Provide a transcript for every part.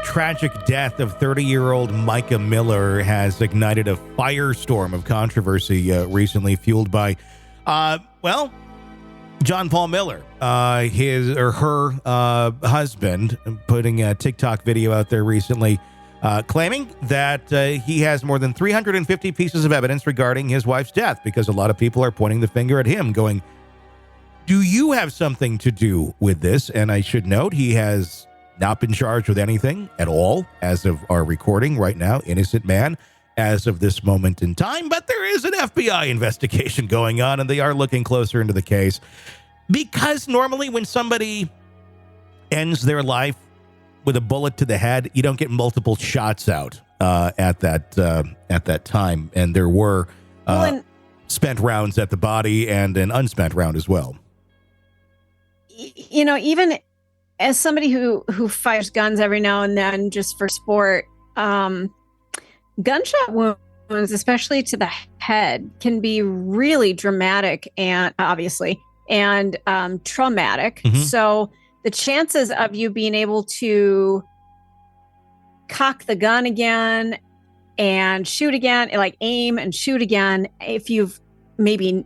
tragic death of 30-year-old Mica Miller has ignited a firestorm of controversy recently, fueled by, John Paul Miller, her husband, putting a TikTok video out there recently, claiming that he has more than 350 pieces of evidence regarding his wife's death, because a lot of people are pointing the finger at him, going, do you have something to do with this? And I should note, he has not been charged with anything at all as of our recording right now. Innocent man as of this moment in time. But there is an FBI investigation going on, and they are looking closer into the case. Because normally when somebody ends their life with a bullet to the head, you don't get multiple shots out at that time. And there were spent rounds at the body and an unspent round as well. You know, even as somebody who fires guns every now and then just for sport, gunshot wounds, especially to the head, can be really dramatic and traumatic. Mm-hmm. So the chances of you being able to cock the gun again and shoot again, like aim and shoot again, if you've maybe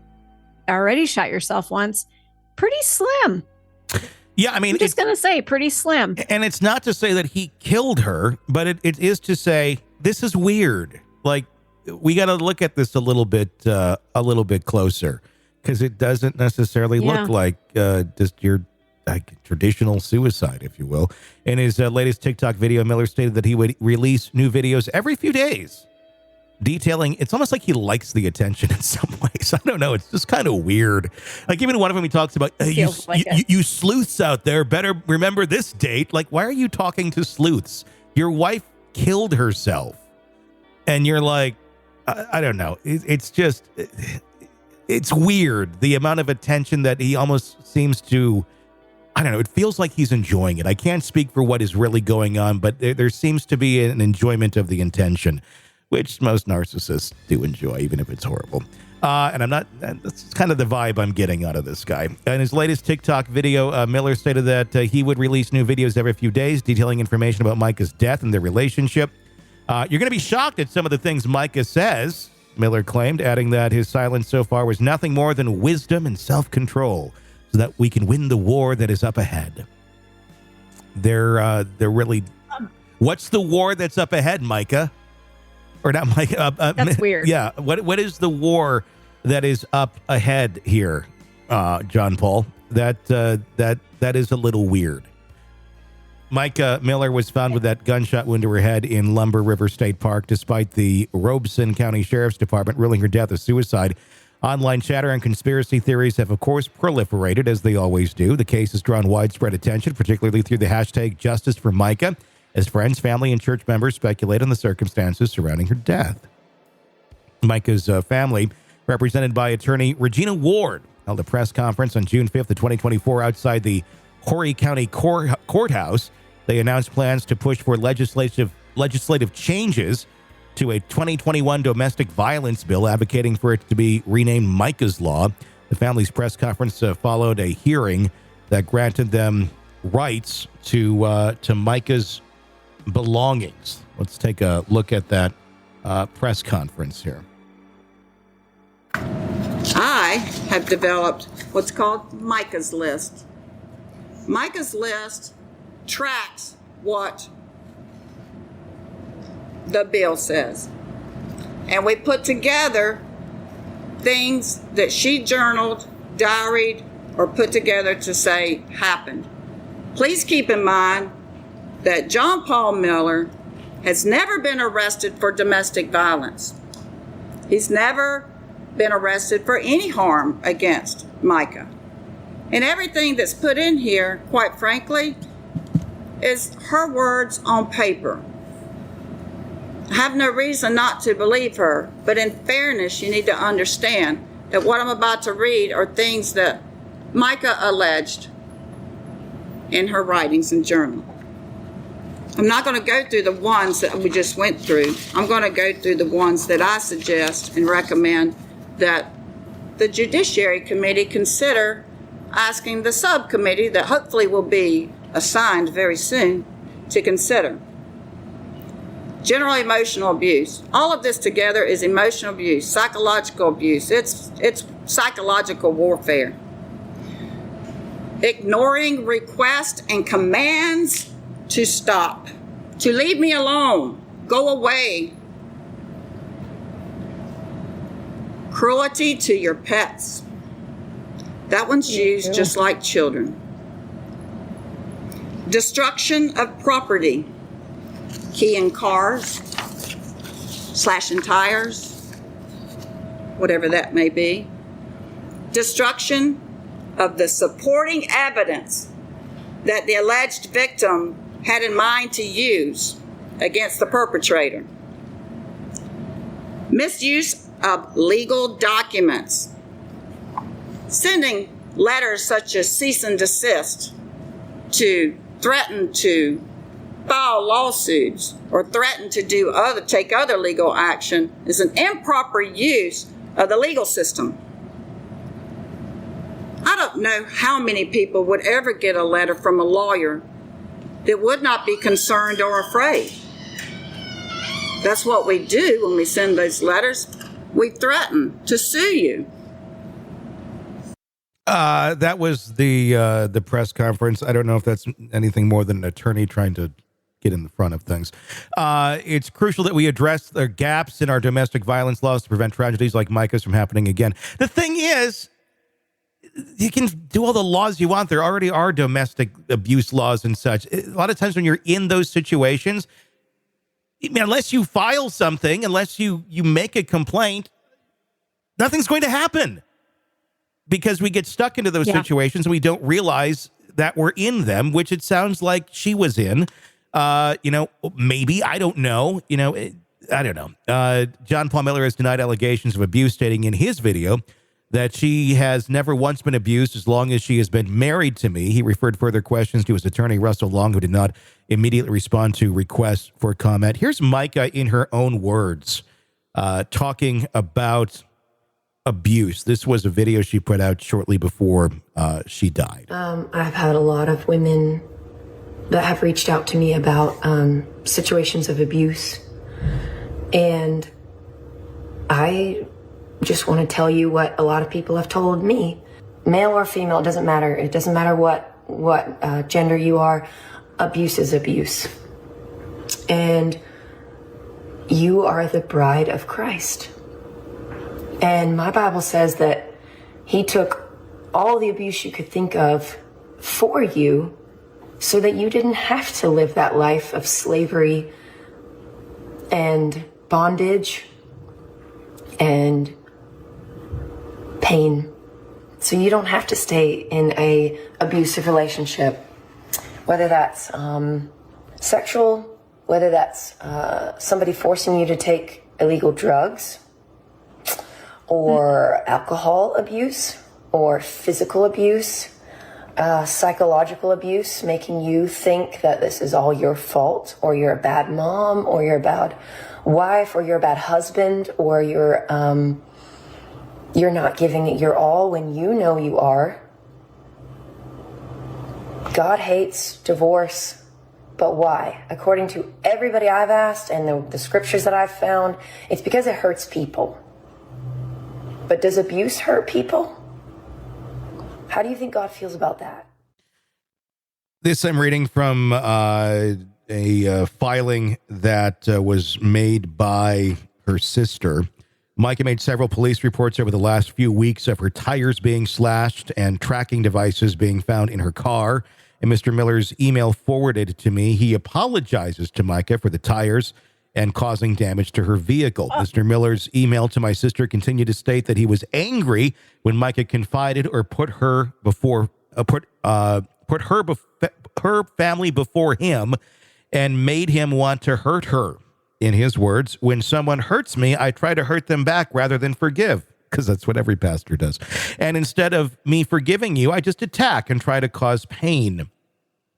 already shot yourself once, pretty slim. Yeah, I mean, I'm just going to say pretty slim. And it's not to say that he killed her, but it is to say this is weird. Like, we got to look at this a little bit closer, because it doesn't necessarily look like just your traditional suicide, if you will. In his latest TikTok video, Miller stated that he would release new videos every few days, detailing, it's almost like he likes the attention in some ways. I don't know. It's just kind of weird. Like, even one of them, he talks about, you sleuths out there better remember this date. Like, why are you talking to sleuths? Your wife killed herself. And you're like, I don't know. It's just, it's weird. The amount of attention that he almost seems to, I don't know. It feels like he's enjoying it. I can't speak for what is really going on, but there seems to be an enjoyment of the intention, which most narcissists do enjoy, even if it's horrible. And that's kind of the vibe I'm getting out of this guy. In his latest TikTok video, Miller stated that he would release new videos every few days, detailing information about Mica's death and their relationship. You're going to be shocked at some of the things Mica says, Miller claimed, adding that his silence so far was nothing more than wisdom and self-control, so that we can win the war that is up ahead. They're really... What's the war that's up ahead, Mica? Or not, Mike. That's weird. Yeah. What is the war that is up ahead here, John Paul? That is a little weird. Mica Miller was found with that gunshot wound to her head in Lumber River State Park, despite the Robeson County Sheriff's Department ruling her death a suicide. Online chatter and conspiracy theories have, of course, proliferated, as they always do. The case has drawn widespread attention, particularly through the hashtag Justice for Mica, as friends, family, and church members speculate on the circumstances surrounding her death. Mica's family, represented by attorney Regina Ward, held a press conference on June 5th of 2024 outside the Horry County Courthouse. They announced plans to push for legislative changes to a 2021 domestic violence bill, advocating for it to be renamed Mica's Law. The family's press conference followed a hearing that granted them rights to Mica's belongings. Let's take a look at that press conference here. I have developed what's called Mica's List. Mica's List tracks what the bill says. And we put together things that she journaled, diaried, or put together to say happened. Please keep in mind that John Paul Miller has never been arrested for domestic violence. He's never been arrested for any harm against Mica. And everything that's put in here, quite frankly, is her words on paper. I have no reason not to believe her, but in fairness, you need to understand that what I'm about to read are things that Mica alleged in her writings and journal. I'm not going to go through the ones that we just went through. I'm going to go through the ones that I suggest and recommend that the Judiciary Committee consider asking the subcommittee that hopefully will be assigned very soon to consider. general emotional abuse. All of this together is emotional abuse, psychological abuse. It's psychological warfare. Ignoring requests and commands to stop, to leave me alone, go away. Cruelty to your pets. That one's used just like children. Destruction of property. Keying cars, slashing tires, whatever that may be. Destruction of the supporting evidence that the alleged victim had in mind to use against the perpetrator. Misuse of legal documents. Sending letters such as cease and desist to threaten to file lawsuits or threaten to take other legal action is an improper use of the legal system. I don't know how many people would ever get a letter from a lawyer that would not be concerned or afraid. That's what we do when we send those letters. We threaten to sue you. That was the press conference. I don't know if that's anything more than an attorney trying to get in the front of things. It's crucial that we address the gaps in our domestic violence laws to prevent tragedies like Mica's from happening again. The thing is, you can do all the laws you want. There already are domestic abuse laws and such. A lot of times when you're in those situations, I mean, unless you file something, unless you make a complaint, nothing's going to happen. Because we get stuck into those situations and we don't realize that we're in them, which it sounds like she was in. Maybe, I don't know. I don't know. John Paul Miller has denied allegations of abuse, stating in his video that she has never once been abused as long as she has been married to me. He referred further questions to his attorney, Russell Long, who did not immediately respond to requests for comment. Here's Mica in her own words, talking about abuse. This was a video she put out shortly before she died. I've had a lot of women that have reached out to me about situations of abuse. And I just want to tell you what a lot of people have told me. Male or female, it doesn't matter. It doesn't matter what gender you are. Abuse is abuse. And you are the bride of Christ. And my Bible says that he took all the abuse you could think of for you so that you didn't have to live that life of slavery and bondage and pain. So you don't have to stay in a abusive relationship, whether that's sexual, whether that's somebody forcing you to take illegal drugs, or alcohol abuse, or physical abuse, psychological abuse, making you think that this is all your fault, or you're a bad mom, or you're a bad wife, or you're a bad husband, or you're not giving it your all when you know you are. God hates divorce, but why? According to everybody I've asked and the scriptures that I've found, it's because it hurts people. But does abuse hurt people? How do you think God feels about that? This I'm reading from a filing that was made by her sister. Mica made several police reports over the last few weeks of her tires being slashed and tracking devices being found in her car. In Mr. Miller's email forwarded to me, he apologizes to Mica for the tires and causing damage to her vehicle. Mr. Miller's email to my sister continued to state that he was angry when Mica confided or put her family before him and made him want to hurt her. In his words, when someone hurts me, I try to hurt them back rather than forgive, because that's what every pastor does. And instead of me forgiving you, I just attack and try to cause pain.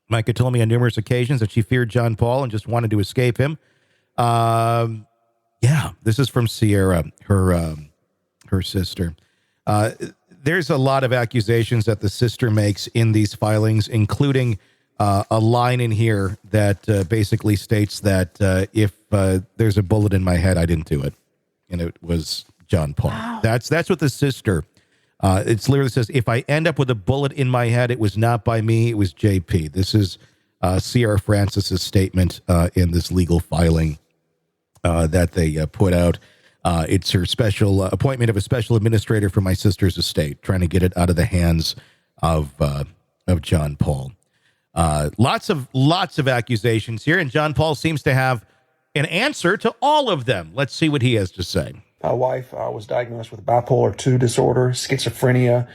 Mica told me on numerous occasions that she feared John Paul and just wanted to escape him. This is from Sierra, her sister. There's a lot of accusations that the sister makes in these filings, including a line in here that basically states that if there's a bullet in my head, I didn't do it, and it was John Paul. Wow. That's what the sister. It's literally says, if I end up with a bullet in my head, it was not by me, it was JP. This is Sierra Francis's statement in this legal filing that they put out. It's her special appointment of a special administrator for my sister's estate, trying to get it out of the hands of John Paul. Lots of accusations here, and John Paul seems to have an answer to all of them. Let's see what he has to say. My wife was diagnosed with bipolar 2 disorder, schizophrenia,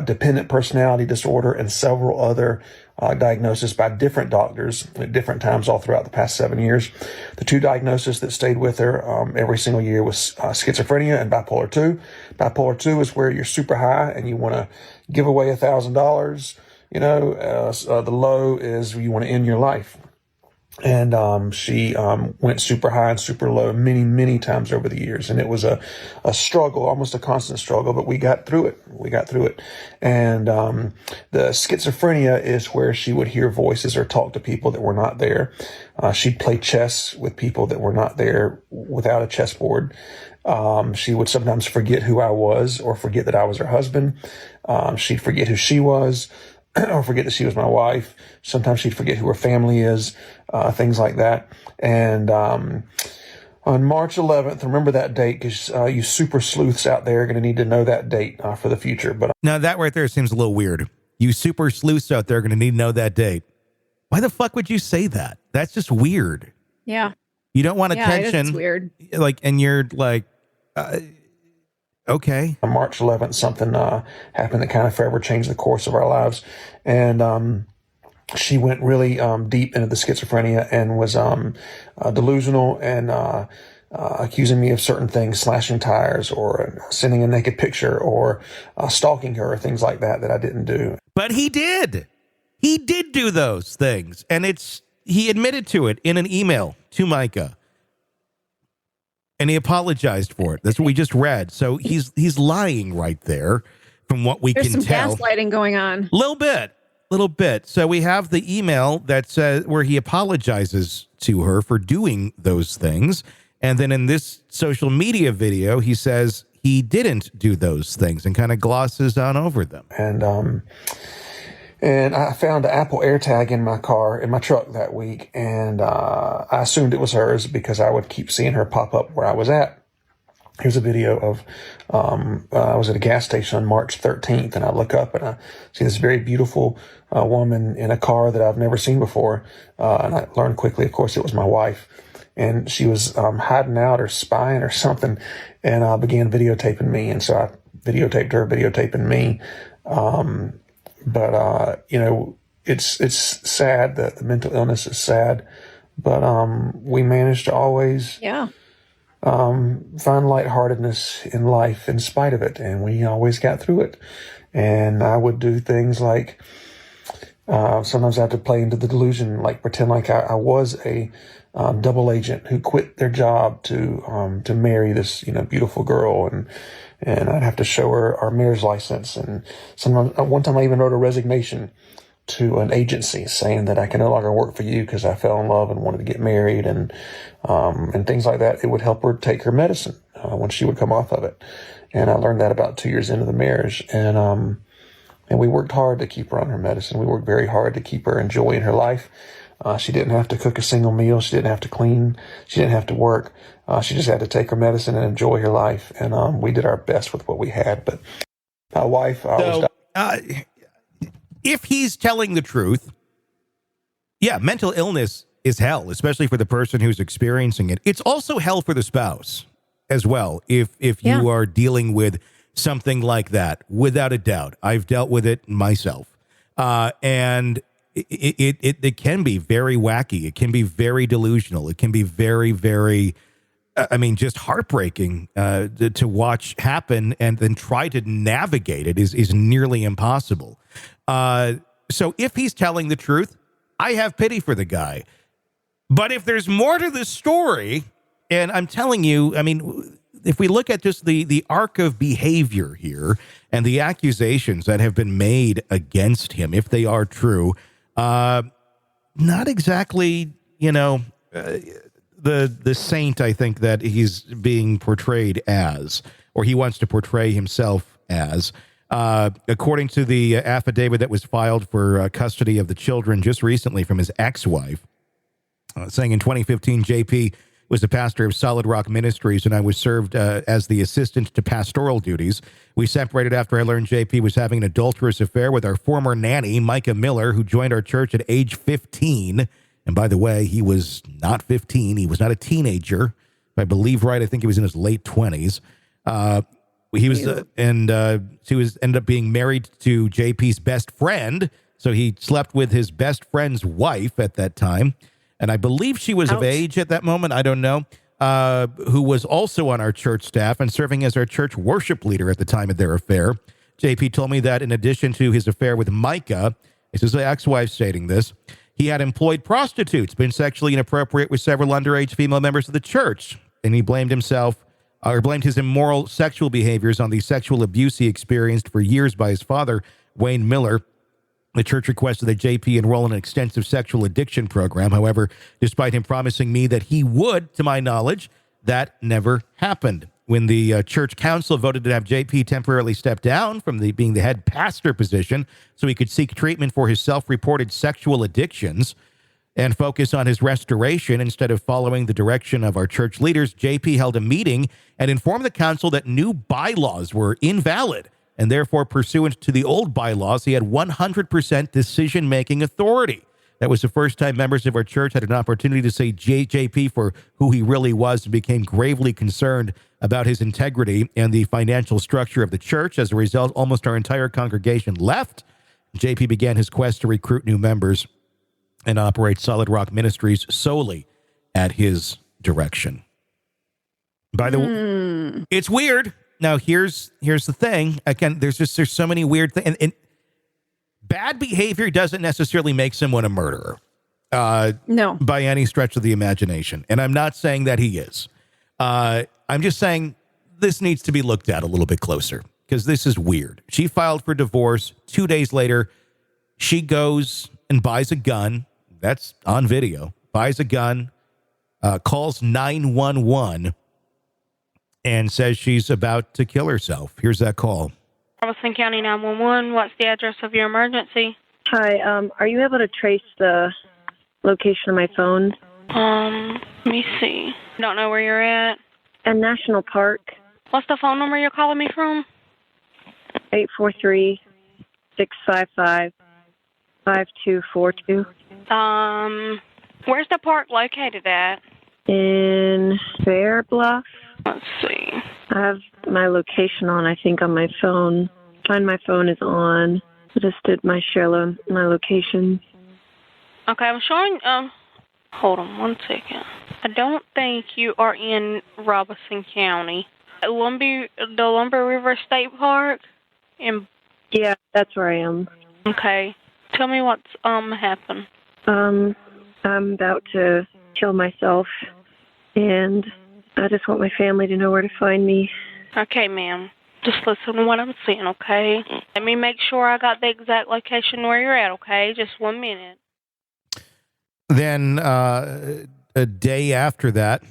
dependent personality disorder, and several other diagnoses by different doctors at different times all throughout the past 7 years. The 2 diagnoses that stayed with her every single year was schizophrenia and bipolar 2. Bipolar 2 is where you're super high and you want to give away $1,000. The low is you want to end your life. And she went super high and super low many, many times over the years. And it was a struggle, almost a constant struggle, but we got through it. And the schizophrenia is where she would hear voices or talk to people that were not there. She'd play chess with people that were not there without a chessboard. She would sometimes forget who I was or forget that I was her husband. She'd forget who she was. Or forget that she was my wife. Sometimes she'd forget who her family is, things like that. And on March 11th, remember that date, because you super sleuths out there are going to need to know that date for the future. But now that right there seems a little weird. You super sleuths out there are going to need to know that date. Why the fuck would you say that? That's just weird. Yeah. You don't want attention. It's weird. And you're like, okay. On March 11th, something happened that kind of forever changed the course of our lives. And she went really deep into the schizophrenia and was delusional and accusing me of certain things, slashing tires or sending a naked picture or stalking her or things like that I didn't do. But he did. He did do those things. And he admitted to it in an email to Mica. And he apologized for it. That's what we just read. So he's lying right there from what we There's can tell. There's some gaslighting going on. Little bit. So we have the email that says where he apologizes to her for doing those things. And then in this social media video, he says he didn't do those things and kind of glosses on over them. And I found an Apple AirTag in my truck that week. And I assumed it was hers because I would keep seeing her pop up where I was at. Here's a video of, I was at a gas station on March 13th, and I look up and I see this very beautiful woman in a car that I've never seen before. And I learned quickly, of course, it was my wife. And she was hiding out or spying or something, and began videotaping me. And so I videotaped her, videotaping me. But it's sad that the mental illness is sad, but we managed to always find lightheartedness in life in spite of it, and we always got through it. And I would do things like sometimes I had to play into the delusion, like pretend like I was a double agent who quit their job to marry this beautiful girl, and I'd have to show her our marriage license. And one time I even wrote a resignation to an agency saying that I can no longer work for you because I fell in love and wanted to get married, and things like that. It would help her take her medicine when she would come off of it. And I learned that about 2 years into the marriage. And we worked hard to keep her on her medicine. We worked very hard to keep her enjoying her life. She didn't have to cook a single meal. She didn't have to clean. She didn't have to work. She just had to take her medicine and enjoy her life. And we did our best with what we had. But my wife if he's telling the truth, mental illness is hell, especially for the person who's experiencing it. It's also hell for the spouse as well. If you are dealing with something like that, without a doubt, I've dealt with it myself. And it can be very wacky. It can be very delusional. It can be very, very, just heartbreaking to watch happen, and then try to navigate it is nearly impossible. So if he's telling the truth, I have pity for the guy. But if there's more to the story, and I'm telling you, if we look at just the arc of behavior here and the accusations that have been made against him, if they are true, not exactly, the saint I think that he's being portrayed as, or he wants to portray himself as. According to the affidavit that was filed for custody of the children just recently from his ex-wife, saying in 2015, JP was the pastor of Solid Rock Ministries, and I was served as the assistant to pastoral duties. We separated after I learned JP was having an adulterous affair with our former nanny, Mica Miller, who joined our church at age 15. And by the way, he was not 15. He was not a teenager. If I believe right, I think he was in his late 20s. He was, she was ended up being married to JP's best friend. So he slept with his best friend's wife at that time. And I believe she was of age at that moment. I don't know. Who was also on our church staff and serving as our church worship leader at the time of their affair. JP told me that in addition to his affair with Micah, this is the ex-wife stating this, he had employed prostitutes, been sexually inappropriate with several underage female members of the church. And he blamed himself, or blamed his immoral sexual behaviors on the sexual abuse he experienced for years by his father, Wayne Miller. The church requested that JP enroll in an extensive sexual addiction program. However, despite him promising me that he would, to my knowledge, that never happened. When the church council voted to have JP temporarily step down from being the head pastor position so he could seek treatment for his self-reported sexual addictions and focus on his restoration instead of following the direction of our church leaders, JP held a meeting and informed the council that new bylaws were invalid. And therefore, pursuant to the old bylaws, he had 100% decision-making authority. That was the first time members of our church had an opportunity to say JP for who he really was and became gravely concerned about his integrity and the financial structure of the church. As a result, almost our entire congregation left. JP began his quest to recruit new members and operate Solid Rock Ministries solely at his direction. By the way, it's weird. Now, here's the thing. Again, there's so many weird things. And bad behavior doesn't necessarily make someone a murderer. No. By any stretch of the imagination. And I'm not saying that he is. I'm just saying this needs to be looked at a little bit closer because this is weird. She filed for divorce. 2 days later, she goes and buys a gun. That's on video. Buys a gun, calls 911, and says she's about to kill herself. Here's that call. Robeson County 911, what's the address of your emergency? Hi, are you able to trace the location of my phone? Let me see. Don't know where you're at. In National Park. What's the phone number you're calling me from? 843-655-5242. Where's the park located at? In Fair Bluff. Let's see. I have my location on, I think, on my phone. Find my phone is on. I just did my location. Okay, I'm showing, hold on 1 second. I don't think you are in Robeson County. The Lumber River State Park? Yeah, that's where I am. Okay. Tell me what's, happened. I'm about to kill myself, and I just want my family to know where to find me. Okay, ma'am. Just listen to what I'm saying, okay? Let me make sure I got the exact location where you're at, okay? Just 1 minute. Then a day after that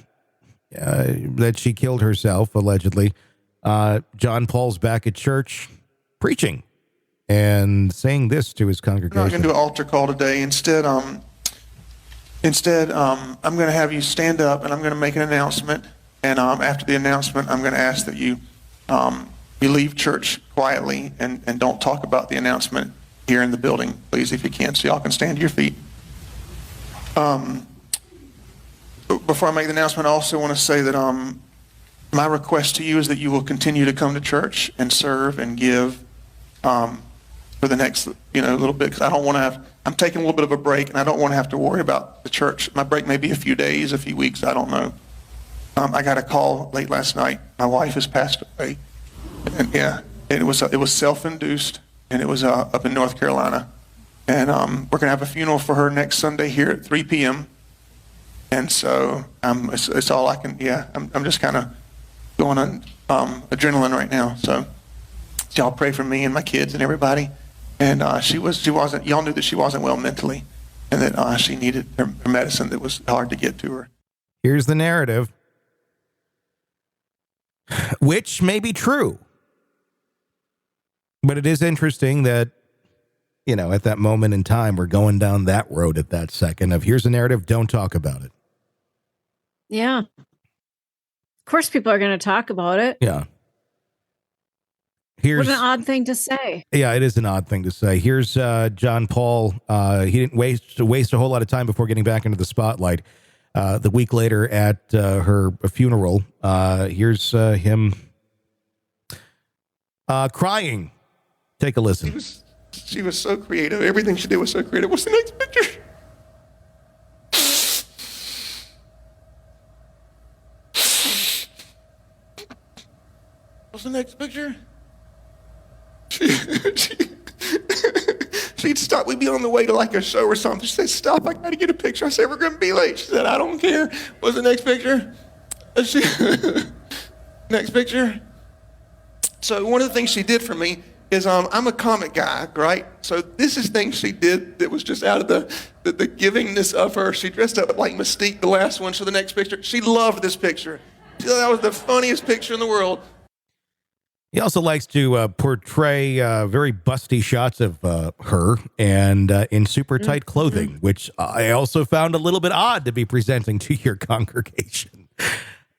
she killed herself, allegedly, John Paul's back at church preaching and saying this to his congregation. I'm not going to do an altar call today. Instead, I'm going to have you stand up and I'm going to make an announcement. And after the announcement, I'm going to ask that you leave church quietly and don't talk about the announcement here in the building, please, if you can, so y'all can stand to your feet. Before I make the announcement, I also want to say that my request to you is that you will continue to come to church and serve and give for the next little bit, because I don't want to have. I'm taking a little bit of a break, and I don't want to have to worry about the church. My break may be a few days, a few weeks, I don't know. I got a call late last night. My wife has passed away, and it was self-induced, and it was up in North Carolina, and we're gonna have a funeral for her next Sunday here at 3 p.m. And so it's all I can. I'm just kind of going on adrenaline right now. So y'all pray for me and my kids and everybody. And she wasn't. Y'all knew that she wasn't well mentally, and that she needed her medicine that was hard to get to her. Here's the narrative, which may be true. But it is interesting that, at that moment in time, we're going down that road at that second of here's a narrative, don't talk about it. Yeah. Of course people are going to talk about it. Yeah. What an odd thing to say. Yeah, it is an odd thing to say. Here's John Paul. He didn't waste a whole lot of time before getting back into the spotlight. The week later at her funeral, here's him crying. Take a listen. She was so creative. Everything she did was so creative. What's the next picture? What's the next picture? She'd stop. We'd be on the way to like a show or something. She'd say, stop, I got to get a picture. I said, we're going to be late. She said, I don't care. What's the next picture? Next picture. So one of the things she did for me is I'm a comic guy, right? So this is things she did that was just out of the givingness of her. She dressed up like Mystique, the last one. So the next picture, she loved this picture. She thought that was the funniest picture in the world. He also likes to portray very busty shots of her and in super tight clothing, which I also found a little bit odd to be presenting to your congregation.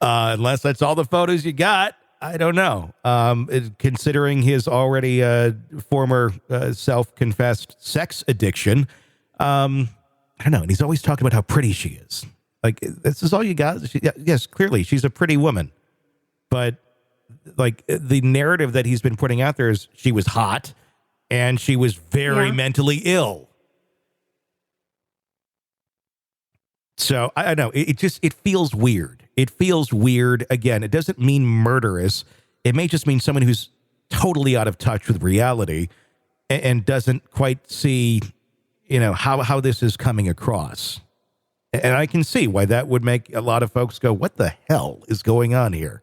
Unless that's all the photos you got. I don't know. Considering his already former self-confessed sex addiction, I don't know. And he's always talking about how pretty she is. Like, this is all you got? Yes, clearly, she's a pretty woman. But, like, the narrative that he's been putting out there is she was hot and she was very mentally ill. So, I don't know. It feels weird. It feels weird. Again, it doesn't mean murderous. It may just mean someone who's totally out of touch with reality and doesn't quite see, how this is coming across. And I can see why that would make a lot of folks go, what the hell is going on here?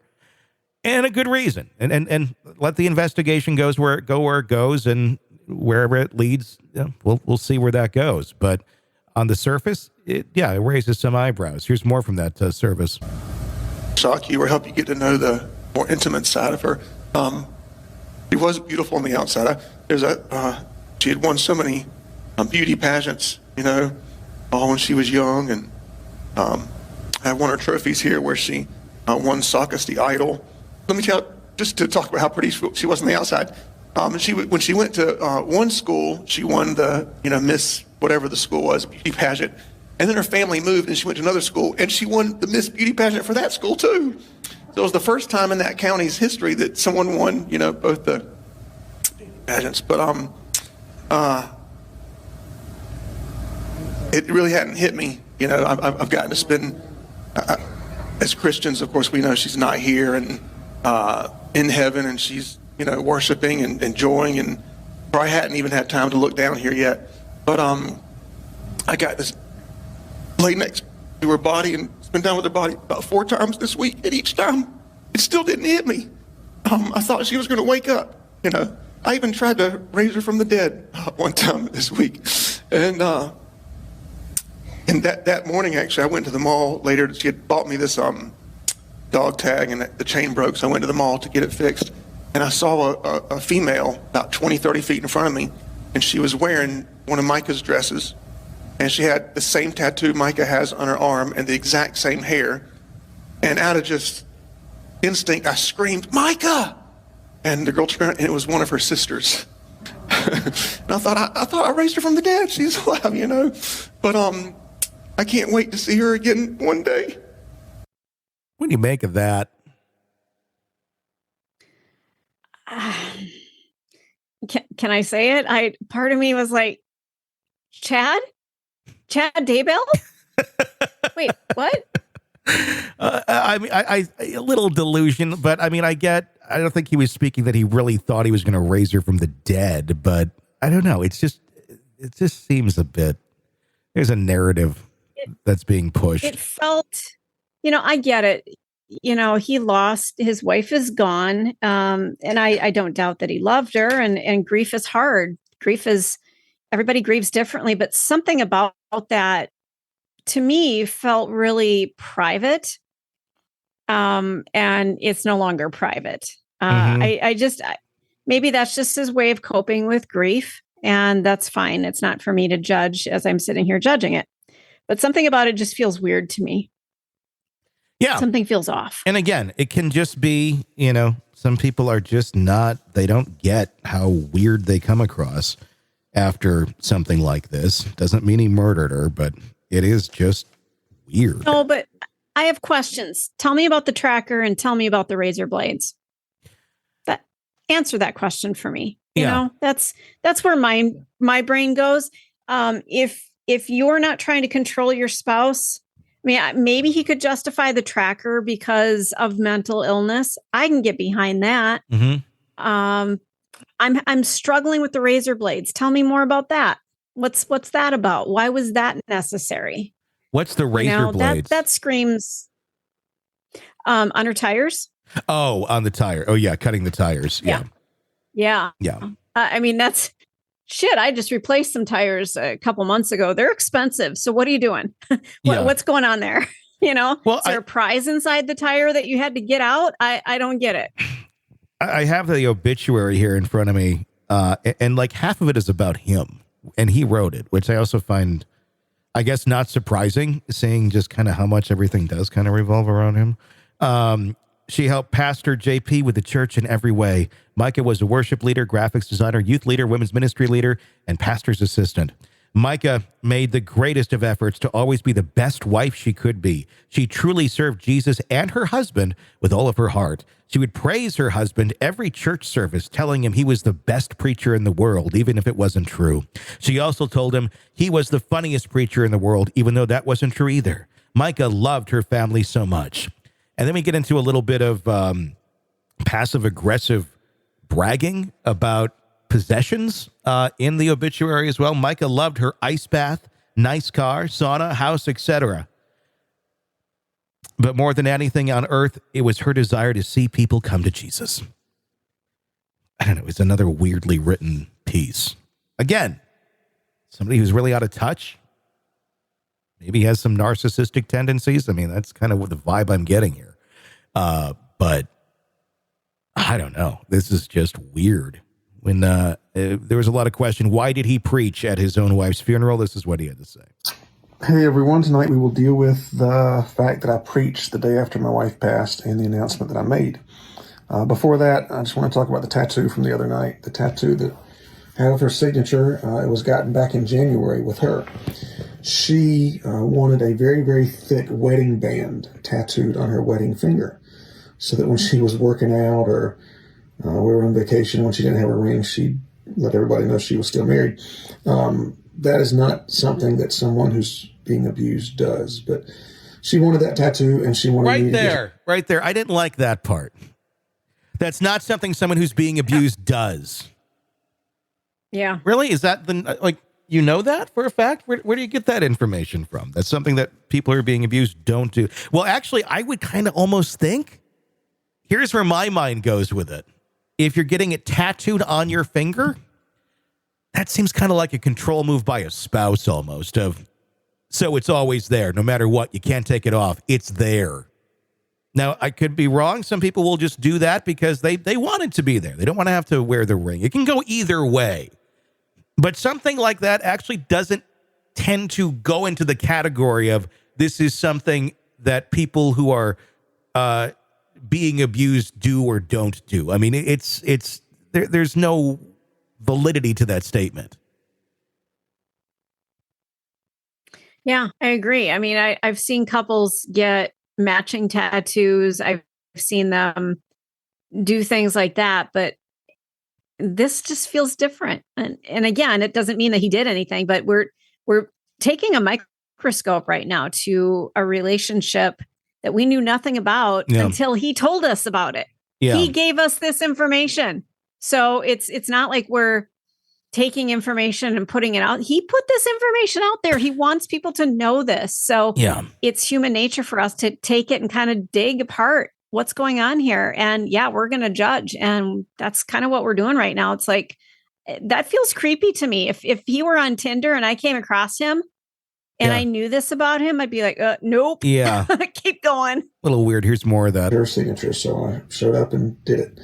And a good reason. And let the investigation go where it goes, and wherever it leads, we'll see where that goes. But on the surface, it raises some eyebrows. Here's more from that service. Shock you or help you get to know the more intimate side of her. She was beautiful on the outside. She had won so many beauty pageants, all when she was young, and I have one of her trophies here where she won Saucus the Idol. Let me tell you, just to talk about how pretty she was on the outside. When she went to one school, she won the Miss whatever the school was, beauty pageant. And then her family moved and she went to another school and she won the Miss Beauty pageant for that school too. So it was the first time in that county's history that someone won, both the pageants. But it really hadn't hit me. I've gotten to spend, as Christians, of course, we know she's not here and in heaven, and she's, worshiping and enjoying, and probably hadn't even had time to look down here yet. But I got this lay next to her body and spent time with her body about 4 times this week, and each time it still didn't hit me. I thought she was going to wake up. I even tried to raise her from the dead one time this week, and that morning actually I went to the mall later. She had bought me this dog tag, and the chain broke, so I went to the mall to get it fixed, and I saw a female about 20-30 feet in front of me, and she was wearing one of Mica's dresses. And she had the same tattoo Mica has on her arm and the exact same hair. And out of just instinct, I screamed, Mica! And the girl turned around, and it was one of her sisters. And I thought I raised her from the dead. She's alive, But I can't wait to see her again one day. What do you make of that? Can I say it? Part of me was like, Chad Daybell? Wait, what? I a little delusion, but I don't think he was speaking that he really thought he was going to raise her from the dead, but I don't know. It just seems a bit, there's a narrative that's being pushed. It felt, I get it. He lost, his wife is gone. And I don't doubt that he loved her, and grief is hard. Grief is, everybody grieves differently, but something about that to me felt really private. And it's no longer private. Maybe that's just his way of coping with grief, and that's fine. It's not for me to judge as I'm sitting here judging it, but something about it just feels weird to me. Yeah. Something feels off. And again, it can just be, some people are just they don't get how weird they come across after something like this. Doesn't mean he murdered her, but it is just weird. No, but I have questions. Tell me about the tracker and tell me about the razor blades. Answer that question for me. You know, that's where my brain goes. If you're not trying to control your spouse, maybe he could justify the tracker because of mental illness. I can get behind that. Mm-hmm. I'm struggling with the razor blades. Tell me more about that. What's that about? Why was that necessary? What's the razor blades? That screams under tires. Oh, on the tire. Oh, yeah. Cutting the tires. Yeah. That's shit. I just replaced some tires a couple months ago. They're expensive. So what are you doing? What's going on there? Is there a prize inside the tire that you had to get out? I don't get it. I have the obituary here in front of me. And like half of it is about him, and he wrote it, which I also find, I guess, not surprising, seeing just kind of how much everything does kind of revolve around him. She helped Pastor JP with the church in every way. Mica was a worship leader, graphics designer, youth leader, women's ministry leader, and pastor's assistant. Mica made the greatest of efforts to always be the best wife she could be. She truly served Jesus and her husband with all of her heart. She would praise her husband every church service, telling him he was the best preacher in the world, even if it wasn't true. She also told him he was the funniest preacher in the world, even though that wasn't true either. Mica loved her family so much. And then we get into a little bit of passive-aggressive bragging about possessions in the obituary as well. Mica loved her ice bath, nice car, sauna, house, etc. But more than anything on earth, it was her desire to see people come to Jesus. I don't know. It's another weirdly written piece. Again, somebody who's really out of touch. Maybe has some narcissistic tendencies. That's kind of what the vibe I'm getting here. But I don't know. This is just weird. When there was a lot of question, why did he preach at his own wife's funeral? This is what he had to say. Hey everyone, tonight we will deal with the fact that I preached the day after my wife passed and the announcement that I made. Before that, I just want to talk about the tattoo from the other night. The tattoo that had her signature, it was gotten back in January with her. She wanted a very, very thick wedding band tattooed on her wedding finger so that when she was working out or we were on vacation, when she didn't have a ring, she'd let everybody know she was still married. That is not something that someone who's being abused does, but she wanted that tattoo and she wanted right there. I didn't like that part. That's not something someone who's being abused does. Yeah. Really? Is that that for a fact? Where do you get that information from? That's something that people who are being abused don't do. Well, actually, I would kind of almost think, here's where my mind goes with it. If you're getting it tattooed on your finger, that seems kind of like a control move by a spouse almost so it's always there. No matter what, you can't take it off. It's there. Now, I could be wrong. Some people will just do that because they want it to be there. They don't want to have to wear the ring. It can go either way. But something like that actually doesn't tend to go into the category of this is something that people who are being abused do or don't do. There's no validity to that statement. Yeah, I agree. I've seen couples get matching tattoos. I've seen them do things like that, but this just feels different. And again, it doesn't mean that he did anything, but we're taking a microscope right now to a relationship that we knew nothing about until he told us about it. Yeah. He gave us this information. So it's not like we're taking information and putting it out. He put this information out there. He wants people to know this. So it's human nature for us to take it and kind of dig apart what's going on here. And we're going to judge. And that's kind of what we're doing right now. It's like, that feels creepy to me. If he were on Tinder and I came across him and I knew this about him, I'd be like, nope. Yeah. Keep going. A little weird. Here's more of that. Her signature, so I showed up and did it.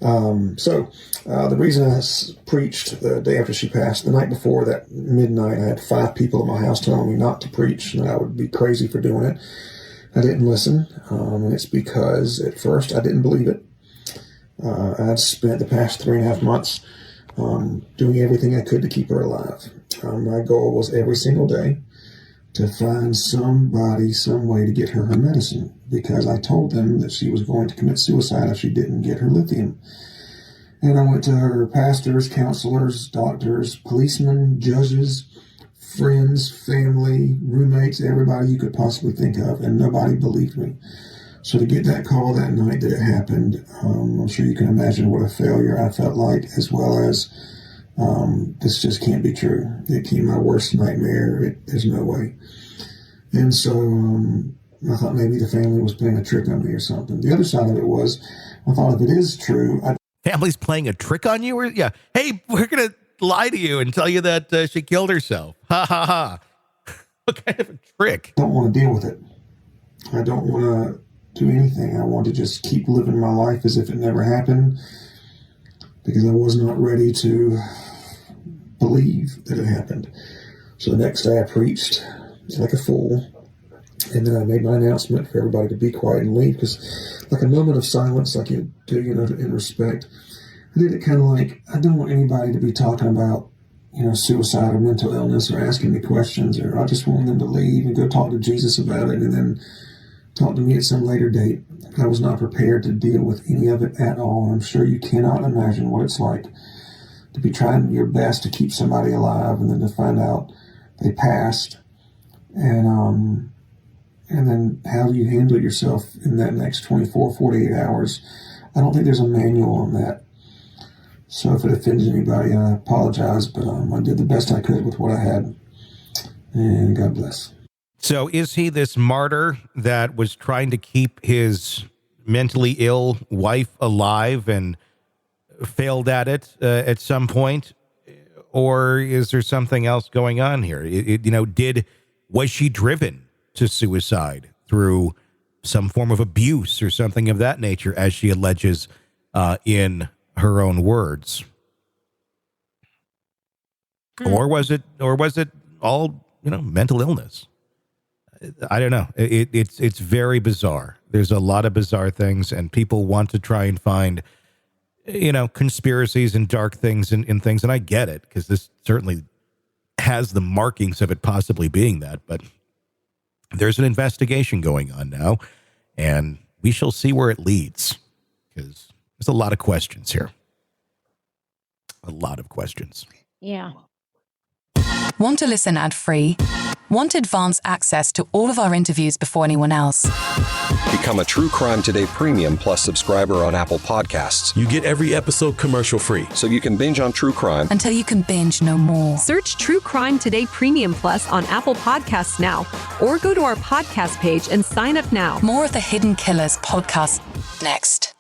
The reason I preached the day after she passed, the night before that midnight, I had 5 people at my house telling me not to preach and that I would be crazy for doing it. I didn't listen, and it's because at first I didn't believe it. I'd spent the past 3.5 months doing everything I could to keep her alive. My goal was every single day to find somebody, some way to get her medicine, because I told them that she was going to commit suicide if she didn't get her lithium. And I went to her pastors, counselors, doctors, policemen, judges, friends, family, roommates, everybody you could possibly think of, and nobody believed me. So to get that call that night that it happened, I'm sure you can imagine what a failure I felt like, as well as this just can't be true. It became my worst nightmare. There's no way. And so I thought maybe the family was playing a trick on me or something. The other side of it was, I thought if it is true, Family's playing a trick on you? Yeah. Hey, we're going to lie to you and tell you that she killed herself. Ha, ha, ha. What kind of a trick? I don't want to deal with it. I don't want to do anything. I want to just keep living my life as if it never happened, because I was not ready to believe that it happened. So the next day I preached like a fool, and then I made my announcement for everybody to be quiet and leave, because like a moment of silence, like you do, in respect. I did it kind of like, I don't want anybody to be talking about, suicide or mental illness or asking me questions, or I just want them to leave and go talk to Jesus about it and then talk to me at some later date. I was not prepared to deal with any of it at all. And I'm sure you cannot imagine what it's like to be trying your best to keep somebody alive and then to find out they passed. And then how do you handle yourself in that next 24, 48 hours? I don't think there's a manual on that. So if it offends anybody, I apologize, but I did the best I could with what I had. And God bless. So is he this martyr that was trying to keep his mentally ill wife alive and failed at it at some point? Or is there something else going on here? Was she driven to suicide through some form of abuse or something of that nature, as she alleges in her own words? Or was it all, mental illness? I don't know. It's very bizarre. There's a lot of bizarre things, and people want to try and find, conspiracies and dark things in things. And I get it, because this certainly has the markings of it possibly being that. But there's an investigation going on now, and we shall see where it leads, because there's a lot of questions here. A lot of questions. Yeah. Want to listen ad-free? Want advanced access to all of our interviews before anyone else? Become a True Crime Today Premium Plus subscriber on Apple Podcasts. You get every episode commercial-free, so you can binge on true crime until you can binge no more. Search True Crime Today Premium Plus on Apple Podcasts now, or go to our podcast page and sign up now. More of the Hidden Killers podcast next.